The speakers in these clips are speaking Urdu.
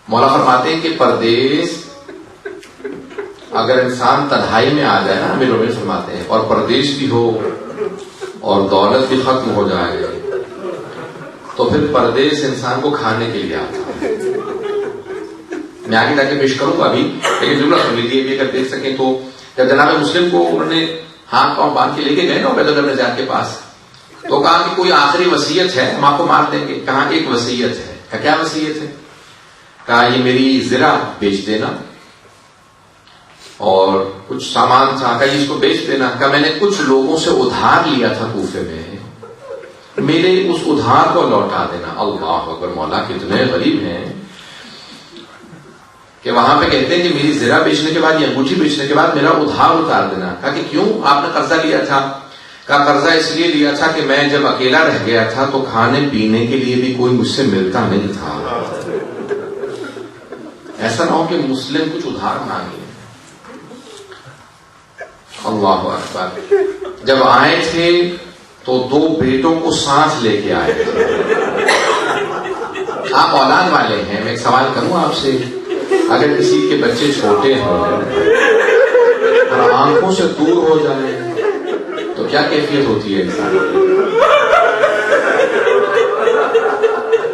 مولا فرماتے ہیں کہ پردیس اگر انسان تنہائی میں آ جائے نا، امیر المومنین فرماتے ہیں، اور پردیس بھی ہو اور دولت بھی ختم ہو جائے تو پھر پردیس انسان کو کھانے کے لیے آتا ہے. میں آگے جا کے پیش کروں گا ابھی، لیکن ضرور سن لیجیے بھی اگر دیکھ سکیں تو. جب جناب مسلم کو انہوں نے ہاتھ پاؤں باندھ کے لے کے گئے نا عبید اللہ بن زیاد کے پاس، تو کہا کہ کوئی آخری وصیت ہے، ہم آپ کو مار دیں گے. کہا ایک وصیت ہے. کہا کیا وصیت ہے؟ کہا یہ میری زرع بیچ دینا اور کچھ سامان تھا، کہا اس کو بیچ دینا. کہا میں نے کچھ لوگوں سے ادھار لیا تھا کوفے میں، میرے اس ادھار کو لوٹا دینا. اللہ اکبر، مولا کتنے غریب ہیں کہ وہاں پہ کہتے ہیں کہ میری زرع بیچنے کے بعد یا انگوٹھی بیچنے کے بعد میرا ادھار اتار دینا. کہا کہ کیوں آپ نے قرضہ لیا تھا؟ کہا قرضہ اس لیے لیا تھا کہ میں جب اکیلا رہ گیا تھا تو کھانے پینے کے لیے بھی کوئی مجھ سے ملتا نہیں تھا. ایسا نہ ہو کہ مسلم کچھ ادھار مانگے. اللہ اکبر. جب آئے تھے تو 2 بیٹوں کو ساتھ لے کے آئے تھے. آپ اولاد والے ہیں، میں ایک سوال کروں آپ سے، اگر کسی کے بچے چھوٹے ہوں اور آنکھوں سے دور ہو جائیں تو کیا کیفیت ہوتی ہے انسان کی؟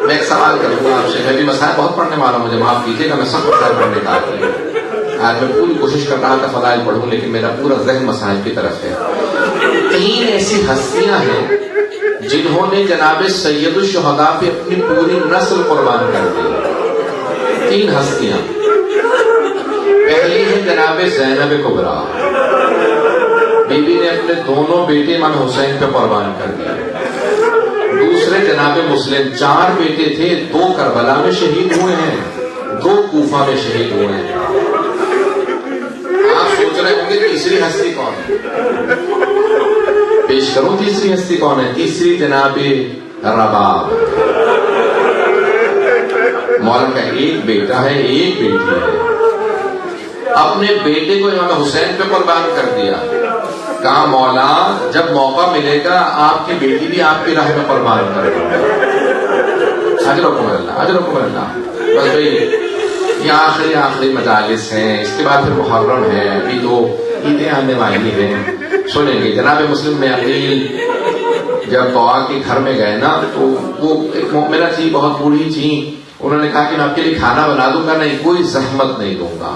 میں ایک سوال کروں گا آپ سے. میں بھی مسائل بہت پڑھنے والا ہوں، مجھے معاف کیجیے گا، میں سب مسائل پڑھنے کا عادی ہوں. آج میں پوری کوشش کر رہا تھا فضائل پڑھوں، لیکن میرا پورا ذہن مسائل کی طرف ہے. 3 ایسی ہستیاں ہیں جنہوں نے جناب سید الشہداء پہ اپنی پوری نسل قربان کر دی. 3 ہستیاں. پہلی ہے جناب زینب کبریٰ، بی بی نے اپنے دونوں بیٹے امام حسین پہ قربان کر دیے. دوسرے جناب مسلم، 4 بیٹے تھے، 2 کربلا میں شہید ہوئے ہیں، 2 کوفہ میں شہید ہوئے ہیں. آپ سوچ رہے ہوں گے تیسری ہستی کون ہے؟ پیش کروں تیسری ہستی کون ہے؟ تیسری جناب رباب. مولا کا ایک بیٹا ہے، ایک بیٹی ہے، اپنے بیٹے کو امام حسین پہ قربان کر دیا. کہا مولا جب موقع ملے گا آپ کی بیٹی بھی آپ کی راہ میں قربان کر دے گا. اجرکم اللہ، اجرکم اللہ. بس بھائی یہ آخری مجالس ہیں، اس کے بعد پھر محرم ہے، ابھی تو عیدیں آنے والی ہیں. سنیں گے جناب مسلم میں عقیل جب دعا کے گھر میں گئے نا تو وہ ایک مومنہ تھی، بہت بوڑھی تھی. انہوں نے کہا کہ میں آپ کے لیے کھانا بنا دوں گا، نہیں کوئی زحمت نہیں دوں گا،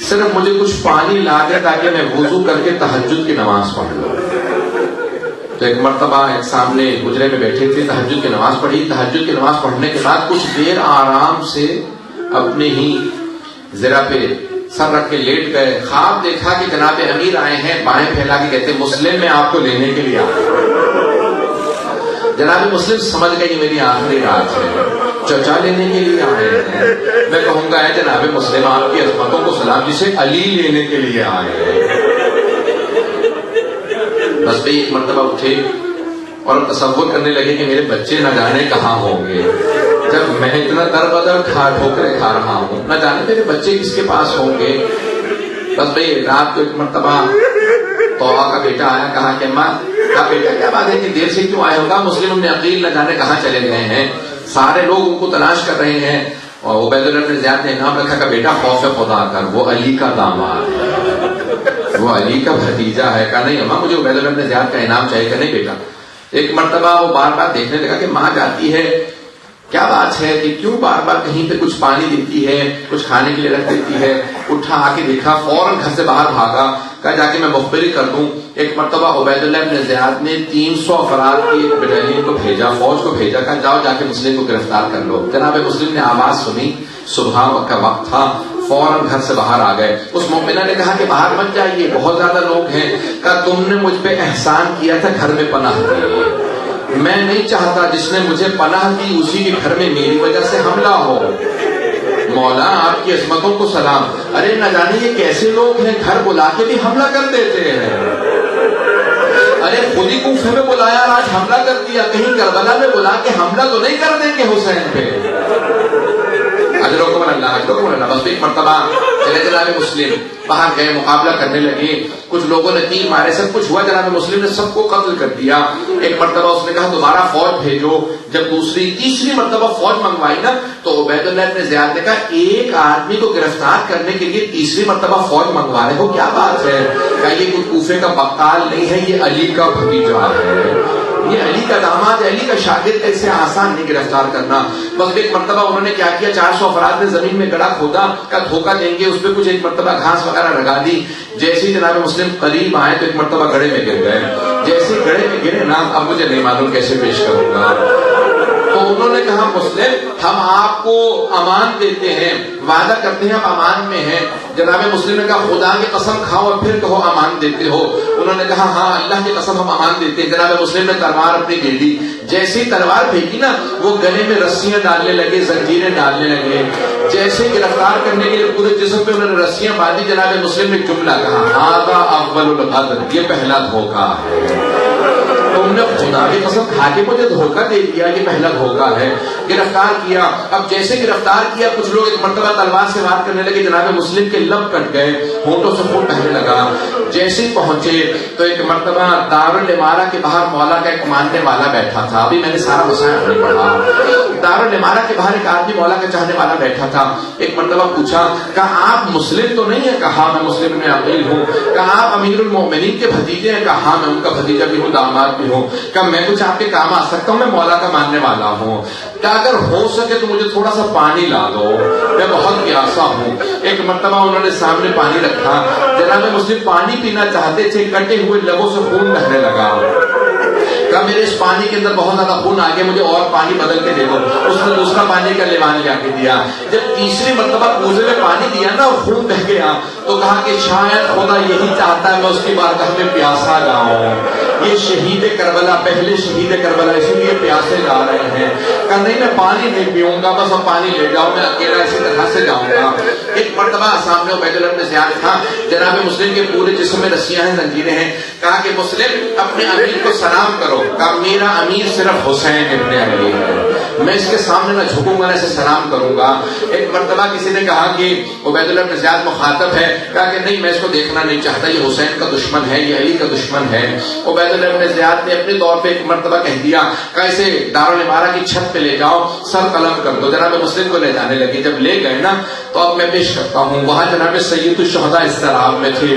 صرف مجھے کچھ پانی لا دے تاکہ میں وضو کر کے تہجد کی نماز پڑھ لوں. تو ایک مرتبہ ایک سامنے گجرے میں بیٹھے تھے، تہجد کی نماز پڑھی. تہجد کی نماز پڑھنے کے بعد کچھ دیر آرام سے اپنے ہی زرہ پہ سر رکھ کے لیٹ گئے. خواب دیکھا کہ جناب امیر آئے ہیں، بائیں پھیلا کے کہتے مسلم میں آپ کو لینے کے لیے آیا. جناب مسلم سمجھ گئے یہ میری آخری رات ہے، چچا لینے کے لیے آئے ہیں. میں کہوں گا اے جناب مسلم آپ کی عظمتوں کو سلام، جسے علی لینے کے لیے آئے ہیں. بس بھی ایک مرتبہ اٹھے اور تصور کرنے لگے کہ میرے بچے نہ جانے کہاں ہوں گے. جب میں اتنا در بدر ٹھوکرے کھا رہا ہوں، نہ جانے میرے بچے کس کے پاس ہوں گے. بس بھائی رات کو ایک مرتبہ توحا کا بیٹا آیا، کہا کہ ماں کا بیٹا کیا بات ہے کہ دیر سے کیوں آئے ہوگا؟ مسلم نے عقیل نہ جانے کہاں چلے گئے ہیں، سارے لوگ ان کو تلاش کر رہے ہیں. اور عبید اللہ بن زیاد نے انعام رکھا کہ بیٹا خوف خدا کر، وہ علی کا داماد ہے، وہ علی کا بھتیجا ہے. کہا نہیں اماں مجھے عبید اللہ بن زیاد کا انعام چاہیے. کہ نہیں بیٹا. ایک مرتبہ وہ بار بار دیکھنے لگا کہ ماں جاتی ہے، کیا بات ہے کہ کیوں بار بار کہیں پہ کچھ پانی دیتی ہے، کچھ کھانے کے لیے رکھ دیتی ہے. اٹھا آ کے دیکھا، فوراً گھر سے باہر بھاگا. کہا جا کے میں مخبری کر دوں. ایک مرتبہ عبید اللہ بن زیاد نے 300 افراد کی ایک بٹالین کو بھیجا، فوج کو بھیجا، کہا جاؤ جا کے مسلم کو گرفتار کر لو. جناب مسلم نے آواز سنی، صبح کا وقت تھا، فوراً گھر سے باہر آ گئے. اس مومنہ نے کہا کہ باہر مت جائیے، بہت زیادہ لوگ ہیں. کہا تم نے مجھ پہ احسان کیا تھا گھر میں پناہ دی، میں نہیں چاہتا جس نے مجھے پناہ دی اسی کے گھر میں میری وجہ سے حملہ ہو. مولا آپ کی عظمتوں کو سلام. ارے نہ جانے یہ کیسے لوگ ہیں، گھر بلا کے بھی حملہ کر دیتے ہیں. ارے خود ہی کوفے میں بلایا اور آج حملہ کر دیا، کہیں کربلا میں بلا کے حملہ تو نہیں کر دیں گے حسین پہ. اجرکم اللہ، اجرکم اللہ. بس ایک مرتبہ چلے جناب مسلم باہر گئے, مقابلہ کرنے لگے, کچھ لوگوں نے تیر مارے, سب کچھ ہوا, جناب مسلم نے سب کو قتل کر دیا. ایک مرتبہ اس نے کہا دوبارہ فوج بھیجو. جب تیسری مرتبہ فوج منگوائی نا تو عبید اللہ ابن زیاد نے کہا ایک آدمی کو گرفتار کرنے کے لیے تیسری مرتبہ فوج منگوا رہے ہو, کیا بات ہے؟ کہا یہ کوئی کوفے کا بقال نہیں ہے, یہ علی کا بھتیجا ہے, یہ علی کا داماد, علی کا شاگرد, ایسے آسان نہیں گرفتار کرنا. بس ایک مرتبہ انہوں نے کیا کیا, 400 افراد نے زمین میں گڑھا کھودا, کا دھوکہ دیں گے, اس پہ کچھ ایک مرتبہ گھاس وغیرہ لگا دی. جیسے ہی جناب مسلم قریب آئے تو ایک مرتبہ گڑھے میں گر گئے. جیسے ہی گڑھے میں گرے نا, اب مجھے نہیں معلوم کیسے پیش کروں گا. تو انہوں نے کہا مسلم ہم آپ کو امان دیتے ہیں, وعدہ کرتے ہیں آپ امان میں ہیں. جناب مسلم نے کہا خدا کی قسم کھاؤ اور پھر کہو امان دیتے ہو. انہوں نے کہا ہاں اللہ کی قسم ہم امان دیتے ہیں. جناب مسلم نے تلوار اپنی دے دی. جیسے ہی تلوار پھینکی نا وہ گلے میں رسیاں ڈالنے لگے, زنجیریں ڈالنے لگے. جیسے گرفتار کرنے کے لیے پورے جسم پہ انہوں نے رسیاں باندھی. جناب مسلم نے جملہ کہا ھذا اول الغدر, یہ پہلا دھوکہ ہے. تو انہوں نے خدا کی قسم کھا کے مجھے دھوکہ دے دیا, یہ پہلا دھوکہ ہے. گرفتار کیا. اب جیسے گرفتار کیا کچھ لوگ ایک مرتبہ تلوار سے وار کرنے لگے. جناب مسلم کے لب کٹ گئے, ہونٹوں سے خون بہنے لگا. جیسے ہی پہنچے تو ایک مرتبہ دارالامارہ کے باہر مولا کا ایک ماننے والا بیٹھا تھا. ابھی میں نے سارا مسائل نہیں پڑھا. دارالامارہ کے باہر ایک آدمی مولا کا چاہنے والا بیٹھا تھا. ایک مرتبہ پوچھا, کہا آپ مسلم تو نہیں ہے؟ کہا میں مسلم میں عقیل ہوں. کہا آپ امیر المومنین کے بھتیجے ہیں؟ کہا میں ان کا بھتیجا بھی ہوں, داماد بھی ہوں. کہا میں کچھ آپ کے کام آ سکتا ہوں؟ میں مولا کا ماننے والا ہوں. کہ اگر ہو سکے تو مجھے تھوڑا سا پانی لا دو, میں بہت پیاسا ہوں. ایک مرتبہ انہوں نے سامنے پانی رکھا. جناب مسلم پانی پینا چاہتے تھے, کٹے ہوئے لبوں سے خون بہنے لگا. کہا میرے اس پانی کے اندر بہت زیادہ خون آ گیا, مجھے اور پانی بدل کے دے دو. اس نے دوسرا پانی کا لیوان لے کے دیا. جب تیسری مرتبہ کوزے میں پانی دیا نا اور خون بہ گیا تو کہا کہ شاید خدا یہی چاہتا ہے میں اس کی بارگاہ میں پیاسا جاؤں. یہ شہید کربلا, پہلے شہید کربلا, اسی لیے پیاسے جا رہے ہیں. کہا نہیں میں پانی نہیں پیوں گا, بس اب پانی لے جاؤ, میں اکیلا اسی طرح سے جاؤں گا. ایک مرتبہ سامنے عبید اللہ ابن زیاد تھا. جناب مسلم کے پورے جسم میں رسیاں ہیں, زنجیریں ہیں. کہا کہ مسلم اپنے امیر کو سلام کرو. کہا میرا امیر صرف حسین ابن علی ہے, میں اس کے سامنے نہ جھکوں گا نہ اسے سلام کروں گا. ایک مرتبہ کسی نے کہا کہ عبید اللہ ابن زیاد مخاطب ہے. کہا کہ نہیں میں اس کو دیکھنا نہیں چاہتا, یہ حسین کا دشمن ہے, یہ علی کا دشمن ہے. عبید اللہ ابن زیاد نے اپنے طور پہ ایک مرتبہ کہہ دیا کہ اسے دارالامارہ کی چھت پہ لے جاؤ, سر قلم کر دو. جناب مسلم کو لے جانے لگے. جب لے گئے نا تو اب میں پیش کرتا ہوں, وہاں جناب سید الشہداء اضطراب میں تھے.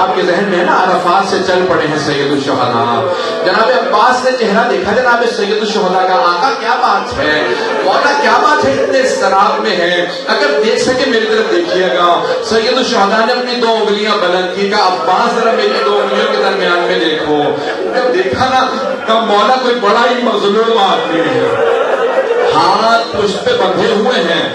آپ کے ذہن میں ہے نا عرفات سے چل پڑے ہیں سید الشہداء. جناب عباس نے چہرہ دیکھا جناب سید الشہداء کا, آقا کیا بات ہے, مولا کیا بات ہے, اتنے اضطراب میں ہے, اگر دیکھ سکے میری طرف دیکھیے گا. سید الشہداء نے اپنی 2 انگلیاں بلند کی. کہا عباس ذرا میری 2 انگلیوں کے درمیان میں دیکھو. جب دیکھا نا کہا مولا کوئی بڑا ہی مظلوم آدمی ہے, ہاتھ پشت پہ بندھے ہوئے ہیں,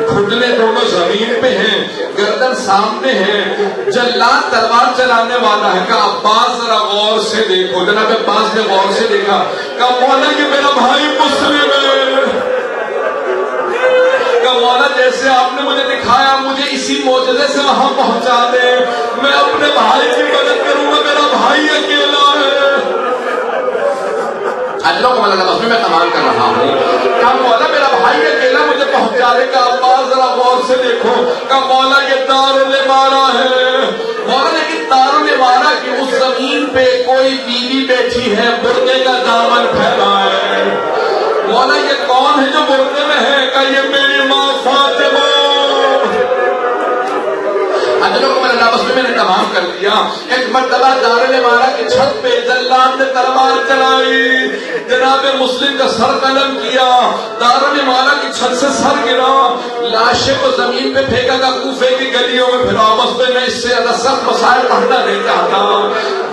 گھٹنے دونوں زمین پہ ہیں, گردن سامنے ہے, جلاد تلوار چلانے والا ہے. کہا عباس ذرا غور سے دیکھو. جناب عباس نے غور سے دیکھا. کہا مولا کہ میرا بھائی مسلم ہے. کہا مولا جیسے آپ نے مجھے دکھایا مجھے اسی معجزے سے وہاں پہنچا دے, میں اپنے بھائی کی مدد کروں گا, میرا بھائی اکیلا ہے. اجلوں کو میں تمام کر رہا ہوں. کہا مولا میرا بھائی اکیلا مجھے پہنچا دے. کہا عباس ذرا غور سے دیکھو. کہا مولا یہ دارالامارہ ہے. مولا لیکن دارالامارہ کی اس زمین پہ کوئی بیوی بیٹھی ہے, برقعے کا دامن پھیلا ہے. مولا یہ کون ہے جو برقعے میں ہے؟ کہا یہ میری ماں فاطمہ. اجلوں کو میں نے تمام کر دیا. ایک مرتبہ دارالامارہ کی چھت پہ جلاد نے تلوار چلائی, جناب مسلم کا سر قلم کیا, دارالامارہ کی چھت سے سر گرا, لاشیں کو زمین پہ پھینکا گا, کوفے کی گلیوں میں پھرا. بس میں اس سے زیادہ سخت مسائل پڑھنا نہیں چاہتا.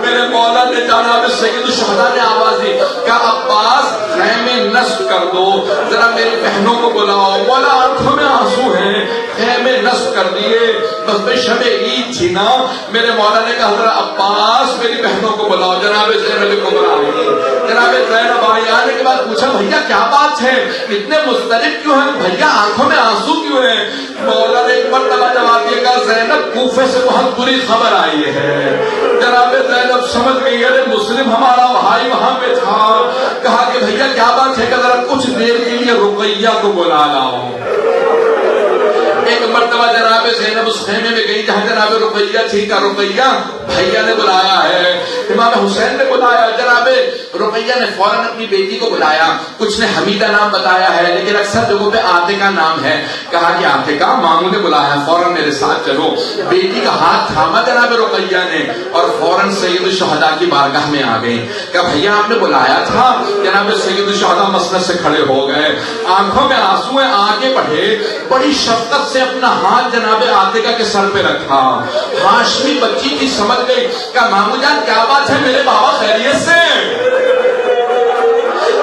میرے مولا نے جناب سید الشہداء نے آواز دی. کہا عباس خیمے نصب کر دو, ذرا میری بہنوں کو بلاؤ. مولا آنکھوں میں آنسو ہیں, خیمے نصب کر دیے. بس میں شب عید تھی نا, میرے مولا نے کہا ذرا عباس میری بہنوں کو بلاؤ. جناب زینب کو بلائی. جناب زینب آئی, آنے کے بعد پوچھا بھیا کیا بات ہے, اتنے مضطرب کیوں ہیں بھیا, آنکھوں میں آنسو کیوں ہیں؟ مولا نے ایک مرتبہ جواب دیا. کہا زینب کوفے سے بہت بری خبر آئی ہے. جناب زینب سمجھ گئی ارے مسلم ہمارا بھائی وہاں پہ تھا. کہا کہ بھیا کیا بات ہے, کہ ذرا کچھ دیر کے لیے رقیہ کو بلا لاؤ. ایک مرتبہ جناب زینب اس خیمے میں گئی جہاں جناب رقیہ تھی. کا رقیہ بھیا نے بلایا ہے, امام حسین نے بلایا. جناب رقیہ نے فوراً اپنی بیٹی کو بلایا. کچھ نے حمیدہ نام بتایا ہے لیکن اکثر جگہوں پہ عاتقہ نام ہے. کہا کہ عاتقہ ماموں نے بلایا, فوراً میرے ساتھ چلو. بیٹی کا ہاتھ تھاما جناب رقیہ نے اور فوراً سید الشہداء کی بارگاہ میں آ گئی. کہ بھیا آپ نے بلایا تھا. جناب سید الشہداء مسند سے کھڑے ہو گئے, آنکھوں میں آنسو ہیں, آگے بڑھے, بڑی شفقت سے اپنا ہاتھ جناب عاتقہ کے سر پہ رکھا. ہاشمی بچی کی سمجھ گئی کہ مامو جان کیا بات ہے, میرے بابا خیریت سے,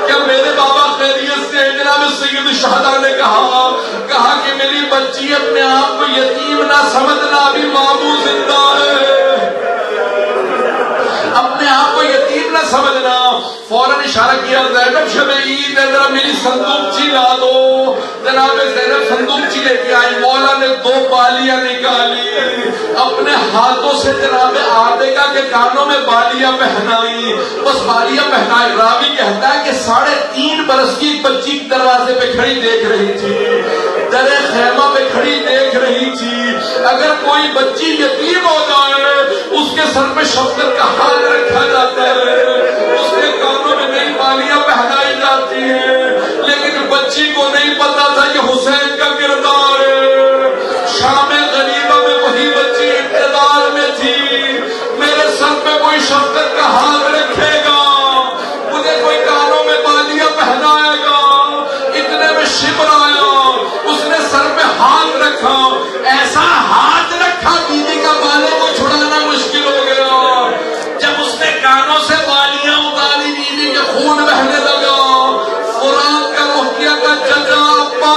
کیا میرے بابا خیریت سے. جناب سید الشہداء نے کہا کہ میری بچی اپنے آپ کو یتیم نہ سمجھنا, ابھی مامو زندہ ہے, اپنے آپ کو یتیم نہ سمجھنا. فوراً اشارہ کیا, زینب شب عید ہے, ذرا میری صندوقچی لا دو. جناب زینب صندوقچی لے کے آئی. مولا نے 2 بالیاں نکالی, اپنے ہاتھوں سے جناب عاتقہ کے کانوں میں بالیاں پہنائی. بس بالیاں پہنائی. راوی کہتا ہے کہ 3.5 برس کی بچی دروازے پہ کھڑی دیکھ رہی تھی, در خیمہ پہ کھڑی دیکھ رہی تھی. اگر کوئی بچی یتیم ہو جائے اس کے سر پہ شفقت کا ہاتھ رکھا جاتا ہے, اس کے کانوں میں نئی بالیاں پہنائی جاتی ہیں. لیکن بچی کو نہیں پتا تھا کہ حسین کا کردار ہے. شام غریبہ میں وہی بچی اقتدار میں تھی. میرے سر پہ کوئی شفقت کا ہاتھ رکھے گا, مجھے کوئی کانوں میں بالیاں پہنائے گا. اتنے میں شبر آیا, اس نے سر پہ ہاتھ رکھا, ایسا ہاتھ رکھا بیوی کا بالوں کو چھڑانا مشکل ہو گیا. جب اس نے کانوں سے بالیاں اتاری, بیوی کے خون بہنے لگا. قرآن کا مخیہ کا چچا ابا,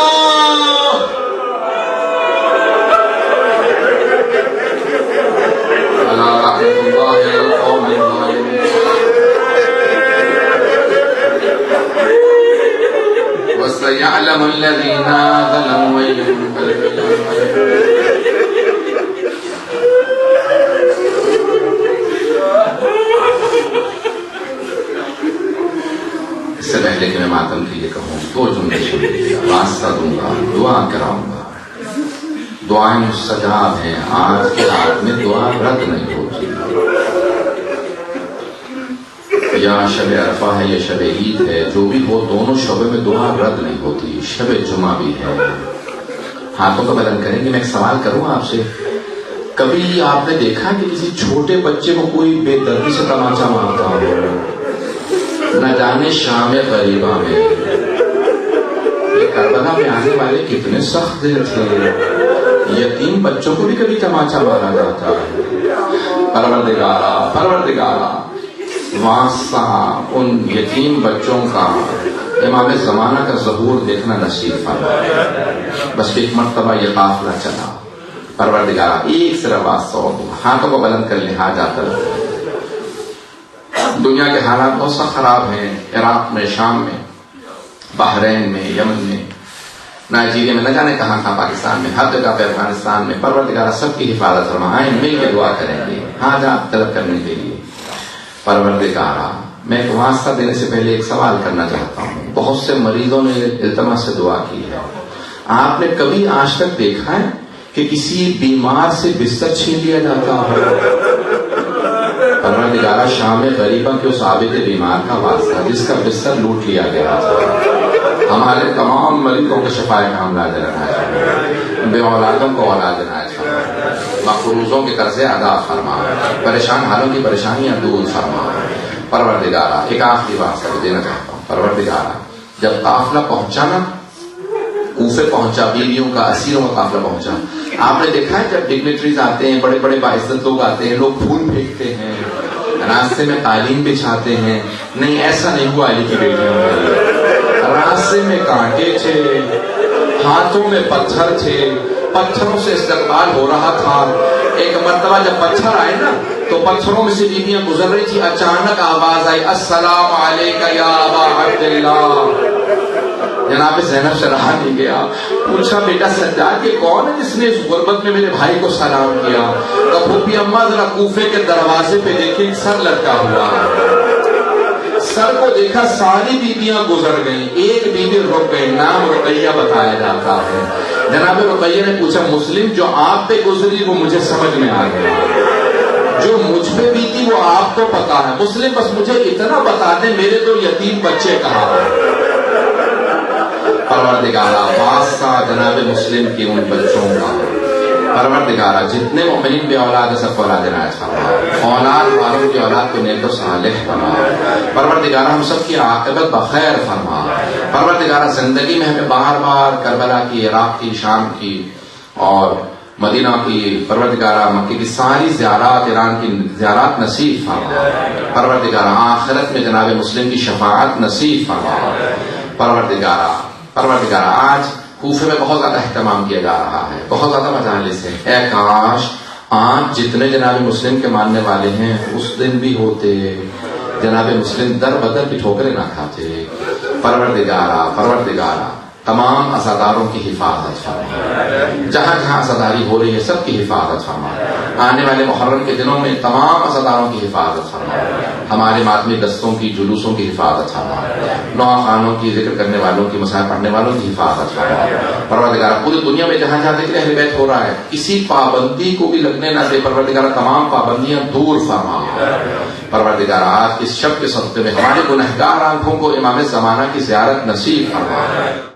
وَسَيَعْلَمُ الَّذِينَ ظَلَمُوا اس سے پہلے کہ میں ماتم کے لیے کہوں 2 جملے سن لیجیے. واسطہ دوں گا, دعا کراؤں گا. دعائیں مستجاب ہیں. آج کے رات میں دعا رد نہیں ہوتی. یا شب عرفہ ہے یا شب عید ہے, جو بھی ہو دونوں شبوں میں دعا رد نہیں ہوتی. شب جمعہ بھی ہے. ہاتھوں کا بلند کریں گے. میں ایک سوال کروں آپ سے, کبھی آپ نے دیکھا کہ کسی چھوٹے بچے کو کوئی بے دردی سے تماچا مارتا ہو؟ نہ جانے شام غریبہ میں یہ کربلا میں آنے والے کتنے سخت دل تھے. یتیم بچوں کو بھی کبھی تماچا مارا جاتا ہے. پروردگارا واسطہ ان یتیم بچوں کا امام زمانہ کا ظہور دیکھنا نصیب فرما. بس ایک مرتبہ یہ قافلہ چلا. پروردگارا ایک صرف واسطہ ہو, ہاتھوں کو بلند کر لے, ہاتھ جاتا رہتا. دنیا کے حالات بہت سا خراب ہیں. عراق میں, شام میں, بحرین میں, یمن میں, نائجیریا میں, نہ جانے کہاں کہاں, پاکستان میں, ہر جگہ پہ, افغانستان میں. پروردگارا سب کی حفاظت فرما. آئیں مل کے دعا کریں گے حاجات طلب کرنے کے لیے. پروردگارا میں ایک واسطہ دینے سے پہلے ایک سوال کرنا چاہتا ہوں. بہت سے مریضوں نے التماس سے دعا کی ہے. آپ نے کبھی آج تک دیکھا ہے کہ کسی بیمار سے بستر چھین لیا جاتا ہو؟ پروردگارا شام غریبہ کے اس عابد بیمار کا واسطہ جس کا بستر لوٹ لیا گیا تھا, ہمارے تمام مریضوں کو شفائے کاملہ عنایت, بے اولادوں کو اولاد عنایت فرما, مقروضوں کے قرضے ادا فرما, پریشان حالوں کی پریشانیاں دور فرما. پروردگارا ایک آخری واسطہ دینا چاہتا ہوں. پروردگارا جب قافلہ پہنچا نا, کوفے پہنچا, بیویوں کا, اسیروں کا قافلہ پہنچا, آپ نے دیکھا ہے جب ڈگنیٹریز آتے ہیں, بڑے بڑے باعزت لوگ آتے ہیں, لوگ پھول پھینکتے ہیں, راستے میں قالین بچھاتے ہیں. نہیں, ایسا نہیں ہوا علی کی بیٹیوں میں. راستے میں کانٹے تھے, ہاتھوں میں پتھر تھے, پتھروں سے استقبال ہو رہا تھا. ایک مرتبہ جب پتھر آئے نا تو پتھروں میں سے بیویاں گزر رہی تھی. اچانک آواز آئی, السلام علیکہ یا ابا عبداللہ. جناب زینب سے رہا نہیں گیا, پوچھا بیٹا سجاد یہ کون ہے جس نے اس غربت میں میرے بھائی کو سلام کیا؟ کہا پھوپھی اماں ذرا کوفے کے دروازے پہ دیکھیں, سر لٹکا ہوا ہے. سر کو دیکھا ساری بیویاں گزر گئیں، ایک بیوی رک گئی، نام رقیہ بتایا جاتا ہے۔ جناب رقیہ نے پوچھا مسلم جو آپ پہ گزری وہ مجھے سمجھ میں آ گیا، جو مجھ پہ بھی تھی وہ آپ کو پتا ہے، مسلم بس مجھے اتنا بتا دیں میرے تو یتیم بچے کہاں ہیں۔ پروردگارہ واسطہ جناب مسلم کی ان بچوں کا، پروردگارہ جتنے مومنین بے اولاد ہے سب کو اولاد عنایت فرما، اولاد والوں کی اولاد کو نیک و صالح بنا، پروردگارہ ہم سب کی عاقبت بخیر فرما، پروردگارہ زندگی میں ہمیں بار بار کربلا کی، عراق کی، شام کی اور مدینہ کی، پروردگارہ مکے کی ساری زیارات، ایران کی زیارات نصیب فرما، پروردگارہ آخرت میں جناب مسلم کی شفاعت نصیب فرما، پروردگارہ آج کوفے میں بہت زیادہ اہتمام کیا جا رہا ہے، بہت زیادہ مجالس ہیں، اے کاش آج جتنے جناب مسلم کے ماننے والے ہیں اس دن بھی ہوتے، جناب مسلم در بدر کی ٹھوکریں نہ کھاتے۔ پروردگارہ تمام عزاداروں کی حفاظت فرما، جہاں جہاں عزاداری ہو رہی ہے سب کی حفاظت فرما، آنے والے محرم کے دنوں میں تمام عزاداروں کی حفاظت فرما، ہمارے ماتمی دستوں کی، جلوسوں کی حفاظت فرما، نوخانوں کی، ذکر کرنے والوں کی، مصاحف پڑھنے والوں کی حفاظت فرما۔ پروردگارہ پوری دنیا میں جہاں جہاں ذکر اہل بیت ہو رہا ہے کسی پابندی کو بھی لگنے نہ دے، پروردگارہ تمام پابندیاں دور فرما۔ پروردگارہ آج اس شب کے صدقے میں ہمارے گنہگار آنکھوں کو امام زمانہ کی زیارت نصیب فرما۔